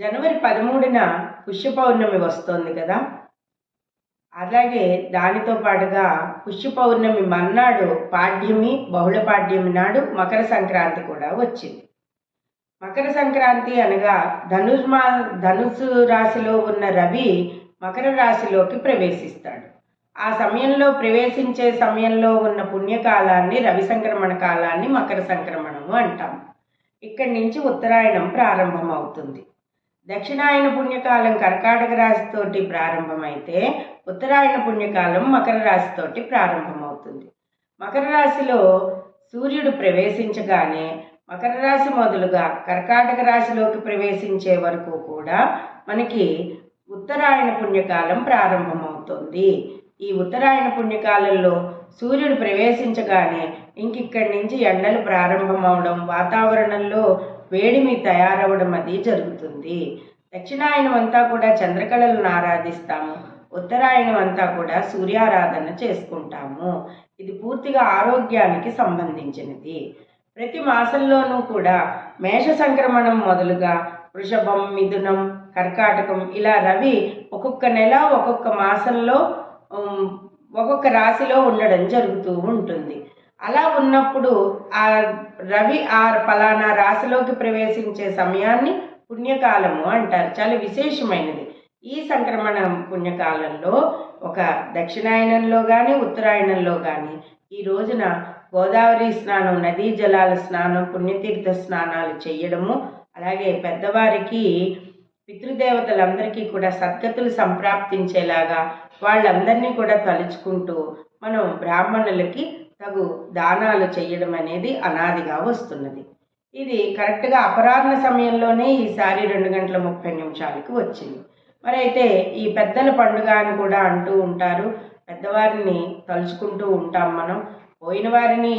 జనవరి 13న పుష్య పౌర్ణమి వస్తోంది కదా. అలాగే దానితో పాటుగా పుష్య పౌర్ణమి మర్నాడు పాడ్యమి, బహుళ పాడ్యమి నాడు మకర సంక్రాంతి కూడా వచ్చింది. మకర సంక్రాంతి అనగా ధనుసు రాశిలో ఉన్న రవి మకర రాశిలోకి ప్రవేశిస్తాడు. ఆ సమయంలో ప్రవేశించే సమయంలో ఉన్న పుణ్యకాలాన్ని, రవి సంక్రమణ కాలాన్ని మకర సంక్రమణము అంటాం. ఇక్కడి నుంచి ఉత్తరాయణం ప్రారంభమవుతుంది. దక్షిణాయన పుణ్యకాలం కర్కాటక రాశితోటి ప్రారంభమైతే ఉత్తరాయణ పుణ్యకాలం మకర రాశితోటి ప్రారంభమవుతుంది. మకర రాశిలో సూర్యుడు ప్రవేశించగానే మకర రాశి మొదలుగా కర్కాటక రాశిలోకి ప్రవేశించే వరకు కూడా మనకి ఉత్తరాయణ పుణ్యకాలం ప్రారంభమవుతుంది. ఈ ఉత్తరాయణ పుణ్యకాలంలో సూర్యుడు ప్రవేశించగానే ఇక్కడి నుంచి ఎండలు ప్రారంభమవడం, వాతావరణంలో వేడిమి తయారవడం అది జరుగుతుంది. దక్షిణాయనం అంతా కూడా చంద్రకళలను ఆరాధిస్తాము, ఉత్తరాయణం అంతా కూడా సూర్యారాధన చేసుకుంటాము. ఇది పూర్తిగా ఆరోగ్యానికి సంబంధించినది. ప్రతి మాసంలోనూ కూడా మేష సంక్రమణం మొదలుగా వృషభం, మిథునం, కర్కాటకం ఇలా రవి ఒక్కొక్క నెల ఒక్కొక్క మాసంలో ఒక్కొక్క రాశిలో ఉండడం జరుగుతూ ఉంటుంది. అలా ఉన్నప్పుడు ఆ రవి ఆ పలానా రాశిలోకి ప్రవేశించే సమయాన్ని పుణ్యకాలము అంటారు. చాలా విశేషమైనది. ఈ సంక్రమణ పుణ్యకాలంలో ఒక దక్షిణాయనంలో కానీ ఉత్తరాయణంలో కానీ ఈ రోజున గోదావరి స్నానం, నదీ జలాల స్నానం, పుణ్యతీర్థ స్నానాలు చేయడము, అలాగే పెద్దవారికి పితృదేవతలందరికీ కూడా సద్గతులు సంప్రాప్తించేలాగా వాళ్ళందరినీ కూడా తలుచుకుంటూ మనం బ్రాహ్మణులకి తగు దానాలు చేయడం అనేది అనాదిగా వస్తున్నది. ఇది కరెక్ట్గా అపరాహ్న సమయంలోనే ఈసారి 2:30 వచ్చింది. మరి అయితే ఈ పెద్దల పండుగ అని కూడా అంటూ ఉంటారు. పెద్దవారిని తలుచుకుంటూ ఉంటాం మనం. పోయిన వారిని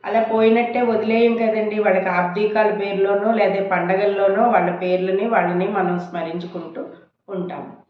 అలా పోయినట్టే వదిలేయం కదండి. వాళ్ళకి ఆబ్దీకాల పేర్లోనో లేదా పండగల్లోనో వాళ్ళ పేర్లని వాళ్ళని మనం స్మరించుకుంటూ ఉంటాము.